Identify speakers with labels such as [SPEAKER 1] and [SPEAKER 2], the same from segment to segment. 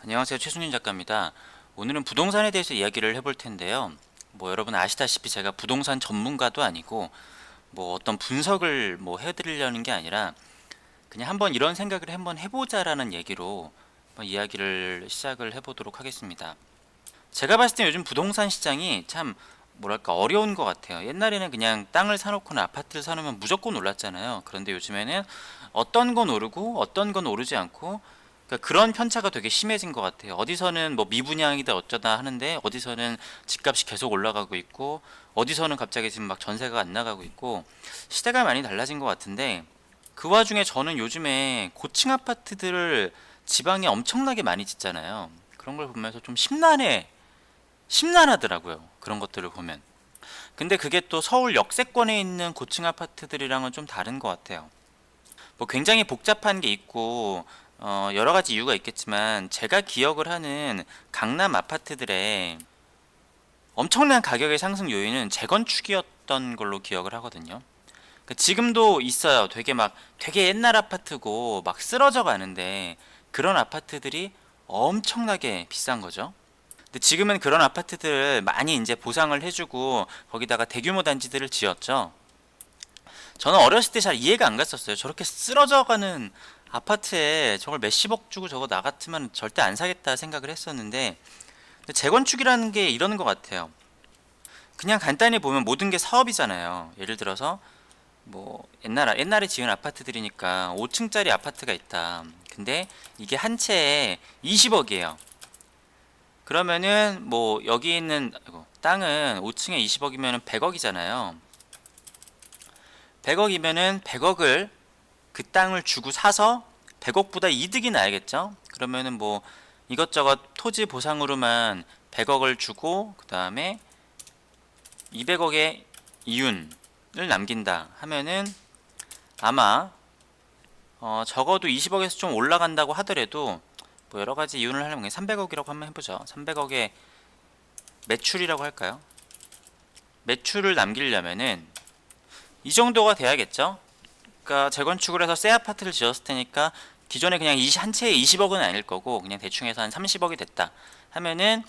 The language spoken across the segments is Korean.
[SPEAKER 1] 안녕하세요. 최순윤 작가입니다. 오늘은 부동산에 대해서 이야기를 해볼 텐데요. 여러분 아시다시피 제가 부동산 전문가도 아니고 어떤 분석을 해드리려는 게 아니라 그냥 한번 이런 생각을 한번 해보자라는 얘기로 한번 이야기를 시작을 해보도록 하겠습니다. 제가 봤을 때 요즘 부동산 시장이 참 뭐랄까 어려운 것 같아요. 옛날에는 그냥 땅을 사놓거나 아파트를 사놓으면 무조건 올랐잖아요. 그런데 요즘에는 어떤 건 오르고 어떤 건 오르지 않고, 그러니까 그런 편차가 되게 심해진 것 같아요. 어디서는 미분양이다 어쩌다 하는데 어디서는 집값이 계속 올라가고 있고, 어디서는 갑자기 지금 막 전세가 안 나가고 있고, 시대가 많이 달라진 것 같은데, 그 와중에 저는 요즘에 고층 아파트들을 지방에 엄청나게 많이 짓잖아요. 그런 걸 보면서 좀 심란하더라고요. 그런 것들을 보면. 근데 그게 또 서울 역세권에 있는 고층 아파트들이랑은 좀 다른 것 같아요. 굉장히 복잡한 게 있고, 여러 가지 이유가 있겠지만, 제가 기억을 하는 강남 아파트들의 엄청난 가격의 상승 요인은 재건축이었던 걸로 기억을 하거든요. 지금도 있어요. 되게 옛날 아파트고 막 쓰러져 가는데, 그런 아파트들이 엄청나게 비싼 거죠. 근데 지금은 그런 아파트들을 많이 이제 보상을 해주고 거기다가 대규모 단지들을 지었죠. 저는 어렸을 때 잘 이해가 안 갔었어요. 저렇게 쓰러져가는 아파트에 저걸 몇십억 주고 저거 나 같으면 절대 안 사겠다 생각을 했었는데, 근데 재건축이라는 게 이러는 것 같아요. 그냥 간단히 보면 모든 게 사업이잖아요. 예를 들어서 옛날에 지은 아파트들이니까 5층짜리 아파트가 있다. 근데 이게 한 채에 20억이에요. 그러면은 여기 있는 땅은 5층에 20억이면 100억이잖아요. 100억이면은 100억을 그 땅을 주고 사서 100억보다 이득이 나야겠죠? 그러면은 이것저것 토지 보상으로만 100억을 주고 그다음에 200억의 이윤을 남긴다 하면은 아마 적어도 20억에서 좀 올라간다고 하더라도 여러 가지 이윤을 하려면 300억이라고 한번 해보죠. 300억의 매출이라고 할까요? 매출을 남기려면은 이 정도가 돼야겠죠. 그러니까 재건축을 해서 새 아파트를 지었을 테니까 기존에 그냥 한 채에 20억은 아닐 거고 그냥 대충 해서 한 30억이 됐다 하면은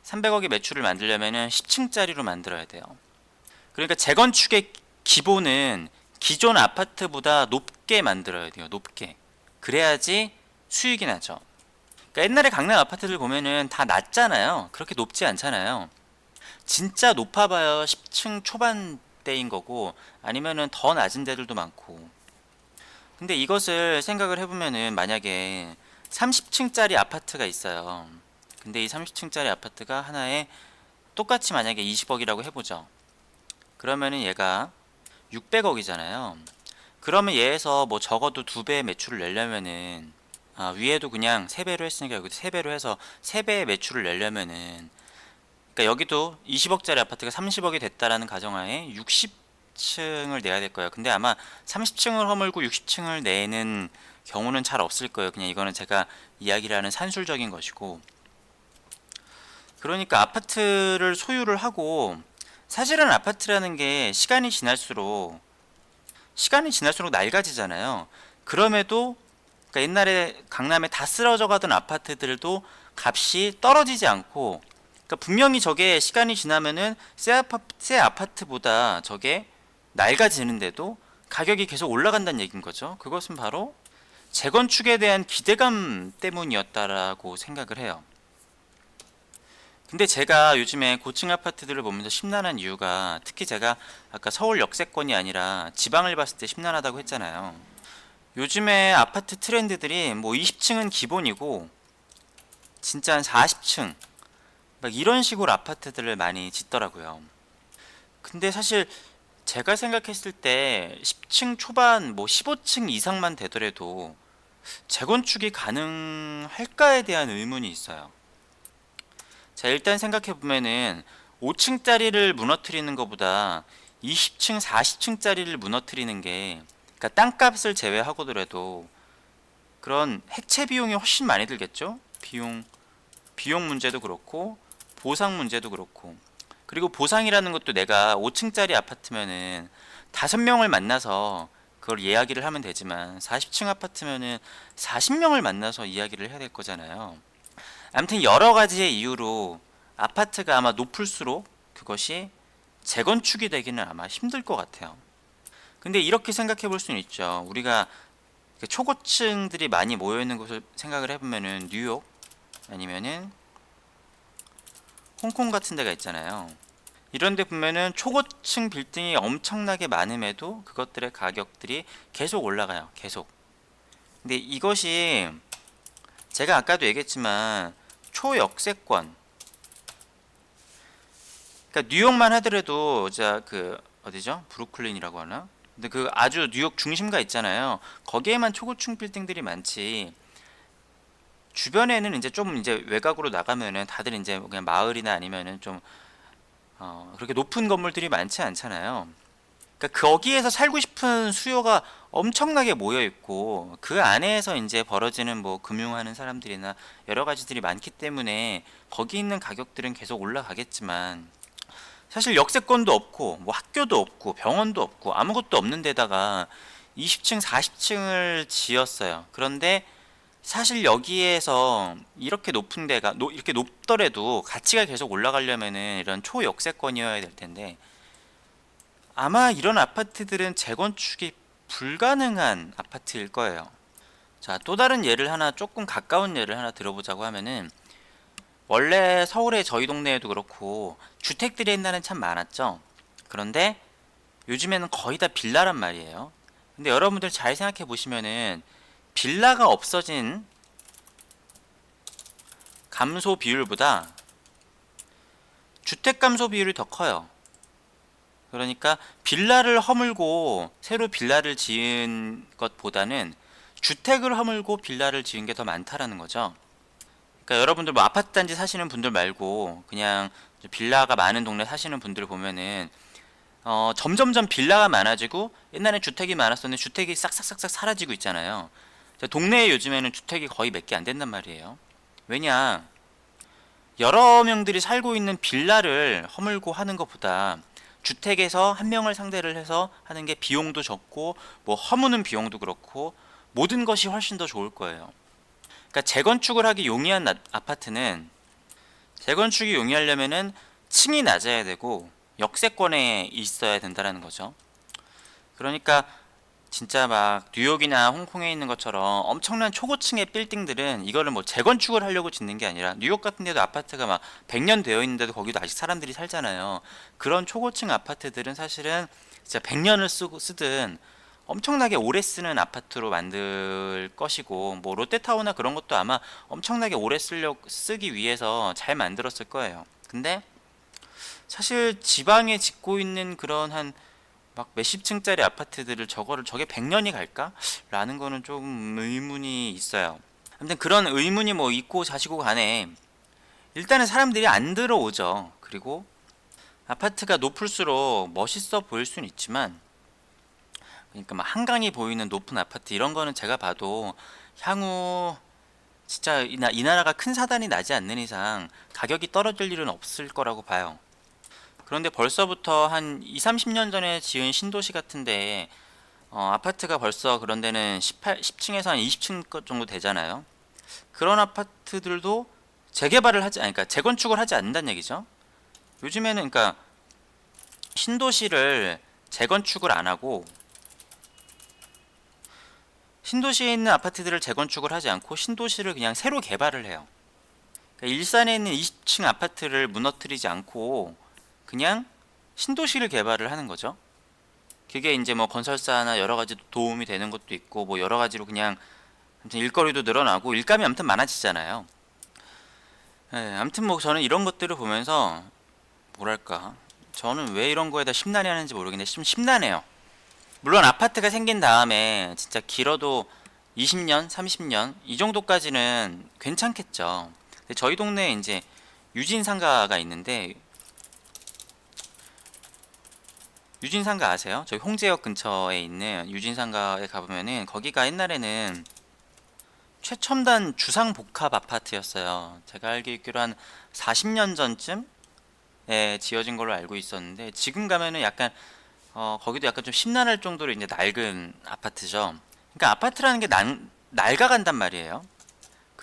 [SPEAKER 1] 300억의 매출을 만들려면은 10층짜리로 만들어야 돼요. 그러니까 재건축의 기본은 기존 아파트보다 높게 만들어야 돼요. 높게. 그래야지 수익이 나죠. 그러니까 옛날에 강남 아파트들 보면은 다 낮잖아요. 그렇게 높지 않잖아요. 진짜 높아봐야 10층 초반대인 거고 아니면은 더 낮은 데들도 많고. 근데 이것을 생각을 해보면은 만약에 30층짜리 아파트가 있어요. 근데 이 30층짜리 아파트가 하나에 똑같이 만약에 20억이라고 해보죠. 그러면은 얘가 600억이잖아요. 그러면 얘에서 적어도 2배의 매출을 내려면은 위에도 그냥 3배로 했으니까 여기도 3배로 해서 3배의 매출을 내려면은, 그러니까 여기도 20억짜리 아파트가 30억이 됐다라는 가정하에 60층을 내야 될 거예요. 근데 아마 30층을 허물고 60층을 내는 경우는 잘 없을 거예요. 그냥 이거는 제가 이야기를 하는 산술적인 것이고. 그러니까 아파트를 소유를 하고, 사실은 아파트라는 게 시간이 지날수록 낡아지잖아요. 그럼에도 그러니까 옛날에 강남에 다 쓰러져 가던 아파트들도 값이 떨어지지 않고, 그러니까 분명히 저게 시간이 지나면은 새 아파트보다 저게 낡아지는데도 가격이 계속 올라간다는 얘기인 거죠. 그것은 바로 재건축에 대한 기대감 때문이었다라고 생각을 해요. 근데 제가 요즘에 고층 아파트들을 보면서 심란한 이유가, 특히 제가 아까 서울 역세권이 아니라 지방을 봤을 때 심란하다고 했잖아요. 요즘에 아파트 트렌드들이 20층은 기본이고 진짜 한 40층 막 이런 식으로 아파트들을 많이 짓더라고요. 근데 사실 제가 생각했을 때 10층 초반 15층 이상만 되더라도 재건축이 가능할까에 대한 의문이 있어요. 자, 일단 생각해 보면은 5층짜리를 무너뜨리는 것보다 20층, 40층짜리를 무너뜨리는 게, 그러니까 땅값을 제외하고더라도 그런 해체 비용이 훨씬 많이 들겠죠? 비용 문제도 그렇고 보상 문제도 그렇고. 그리고 보상이라는 것도 내가 5층짜리 아파트면은 5명을 만나서 그걸 이야기를 하면 되지만 40층 아파트면은 40명을 만나서 이야기를 해야 될 거잖아요. 아무튼 여러 가지의 이유로 아파트가 아마 높을수록 그것이 재건축이 되기는 아마 힘들 것 같아요. 근데 이렇게 생각해 볼 수는 있죠. 우리가 초고층들이 많이 모여 있는 곳을 생각을 해보면은 뉴욕 아니면은 홍콩 같은 데가 있잖아요. 이런 데 보면은 초고층 빌딩이 엄청나게 많음에도 그것들의 가격들이 계속 올라가요. 계속. 근데 이것이 제가 아까도 얘기했지만 초역세권, 그러니까 뉴욕만 하더라도 자 그 어디죠? 브루클린이라고 하나? 근데 그 아주 뉴욕 중심가 있잖아요. 거기에만 초고층 빌딩들이 많지. 주변에는 이제 좀 이제 외곽으로 나가면은 다들 이제 그냥 마을이나 아니면은 좀 그렇게 높은 건물들이 많지 않잖아요. 그러니까 거기에서 살고 싶은 수요가 엄청나게 모여 있고 그 안에서 이제 벌어지는 뭐 금융하는 사람들이나 여러 가지들이 많기 때문에 거기 있는 가격들은 계속 올라가겠지만 사실 역세권도 없고 뭐 학교도 없고 병원도 없고 아무것도 없는 데다가 20층, 40층을 지었어요. 그런데 사실 여기에서 이렇게 높은 데가 이렇게 높더라도 가치가 계속 올라가려면은 이런 초역세권이어야 될 텐데 아마 이런 아파트들은 재건축이 불가능한 아파트일 거예요. 자, 또 다른 예를 하나 조금 가까운 예를 하나 들어보자고 하면은 원래 서울의 저희 동네에도 그렇고 주택들이 옛날엔 참 많았죠. 그런데 요즘에는 거의 다 빌라란 말이에요. 근데 여러분들 잘 생각해 보시면은 빌라가 없어진 감소 비율보다 주택 감소 비율이 더 커요. 그러니까 빌라를 허물고 새로 빌라를 지은 것보다는 주택을 허물고 빌라를 지은 게 더 많다라는 거죠. 그러니까 여러분들 뭐 아파트 단지 사시는 분들 말고 그냥 빌라가 많은 동네 사시는 분들 보면은 점점점 빌라가 많아지고 옛날엔 주택이 많았었는데 주택이 싹싹싹싹 사라지고 있잖아요. 동네에 요즘에는 주택이 거의 몇 개 안 된단 말이에요. 왜냐? 여러 명들이 살고 있는 빌라를 허물고 하는 것보다 주택에서 한 명을 상대를 해서 하는 게 비용도 적고 뭐 허무는 비용도 그렇고 모든 것이 훨씬 더 좋을 거예요. 그러니까 재건축을 하기 용이한 아파트는 재건축이 용이하려면은 층이 낮아야 되고 역세권에 있어야 된다는 거죠. 그러니까 진짜 막 뉴욕이나 홍콩에 있는 것처럼 엄청난 초고층의 빌딩들은 이거를 뭐 재건축을 하려고 짓는 게 아니라 뉴욕 같은 데도 아파트가 막 100년 되어 있는데도 거기도 아직 사람들이 살잖아요. 그런 초고층 아파트들은 사실은 진짜 100년을 쓰든 엄청나게 오래 쓰는 아파트로 만들 것이고 뭐 롯데타워나 그런 것도 아마 엄청나게 오래 쓰기 위해서 잘 만들었을 거예요. 근데 사실 지방에 짓고 있는 그런 한 막 몇십 층짜리 아파트들을 저게 100년이 갈까? 라는 거는 좀 의문이 있어요. 아무튼 그런 의문이 뭐 있고 자시고 간에 일단은 사람들이 안 들어오죠. 그리고 아파트가 높을수록 멋있어 보일 수는 있지만 그러니까 막 한강이 보이는 높은 아파트 이런 거는 제가 봐도 향후 진짜 이 나라가 큰 사단이 나지 않는 이상 가격이 떨어질 일은 없을 거라고 봐요. 그런데 벌써부터 한 2, 30년 전에 지은 신도시 같은데 아파트가 벌써 그런 데는 10층에서 한 20층 정도 되잖아요. 그런 아파트들도 재개발을 하지, 아니, 그러니까 재건축을 하지 않는다는 얘기죠. 요즘에는 그러니까 신도시를 재건축을 안 하고 신도시에 있는 아파트들을 재건축을 하지 않고 신도시를 그냥 새로 개발을 해요. 그러니까 일산에 있는 20층 아파트를 무너뜨리지 않고 그냥 신도시를 개발을 하는 거죠. 그게 이제 뭐 건설사나 여러 가지 도움이 되는 것도 있고 뭐 여러 가지로 그냥 아무튼 일거리도 늘어나고 일감이 아무튼 많아지잖아요. 예, 아무튼 뭐 저는 이런 것들을 보면서 뭐랄까 저는 왜 이런 거에다 심란해 하는지 모르겠는데 좀 심란해요. 물론 아파트가 생긴 다음에 진짜 길어도 20년, 30년 이 정도까지는 괜찮겠죠. 근데 저희 동네에 이제 유진상가가 있는데 유진상가 아세요? 저희 홍제역 근처에 있는 유진상가에 가보면은 거기가 옛날에는 최첨단 주상복합 아파트였어요. 제가 알기로 한 40년 전쯤에 지어진 걸로 알고 있었는데 지금 가면은 약간 거기도 약간 좀 심란할 정도로 이제 낡은 아파트죠. 그러니까 아파트라는 게 낡아간단 말이에요.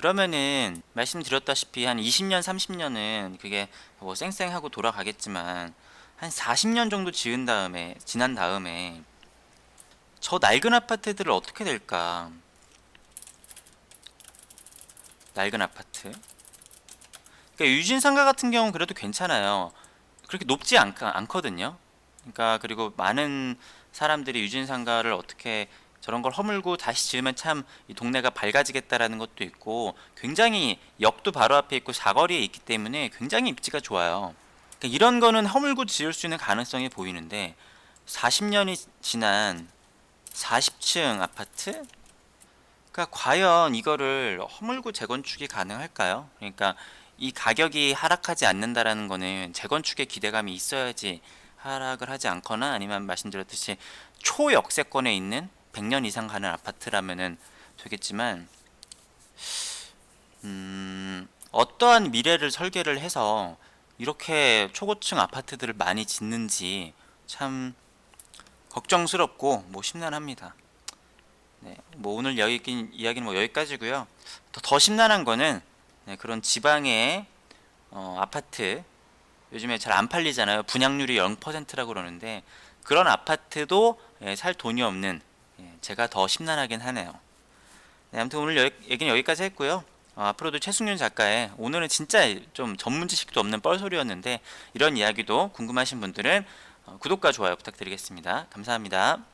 [SPEAKER 1] 그러면은 말씀드렸다시피 한 20년, 30년은 그게 뭐 쌩쌩하고 돌아가겠지만 한 40년 정도 지난 다음에 저 낡은 아파트들을 어떻게 될까? 낡은 아파트. 그러니까 유진상가 같은 경우는 그래도 괜찮아요. 그렇게 높지 않거든요. 그러니까 그리고 많은 사람들이 유진상가를 어떻게 저런 걸 허물고 다시 지으면 참 이 동네가 밝아지겠다라는 것도 있고 굉장히 역도 바로 앞에 있고 사거리에 있기 때문에 굉장히 입지가 좋아요. 그러니까 이런 거는 허물고 지을 수 있는 가능성이 보이는데 40년이 지난 40층 아파트? 그러니까 과연 이거를 허물고 재건축이 가능할까요? 그러니까 이 가격이 하락하지 않는다라는 거는 재건축에 기대감이 있어야지 하락을 하지 않거나 아니면 말씀드렸듯이 초역세권에 있는 100년 이상 가는 아파트라면은 되겠지만 어떠한 미래를 설계를 해서 이렇게 초고층 아파트들을 많이 짓는지 참 걱정스럽고 뭐 심란합니다. 네, 뭐 오늘 이야기는 뭐 여기까지고요. 더 심란한 거는 네, 그런 지방의 아파트 요즘에 잘 안 팔리잖아요. 분양률이 0%라고 그러는데 그런 아파트도 살 돈이 없는 제가 더 심란하긴 하네요. 네, 아무튼 오늘 얘기는 여기까지 했고요. 앞으로도 최승윤 작가의 오늘은 진짜 좀 전문 지식도 없는 뻘소리였는데 이런 이야기도 궁금하신 분들은 구독과 좋아요 부탁드리겠습니다. 감사합니다.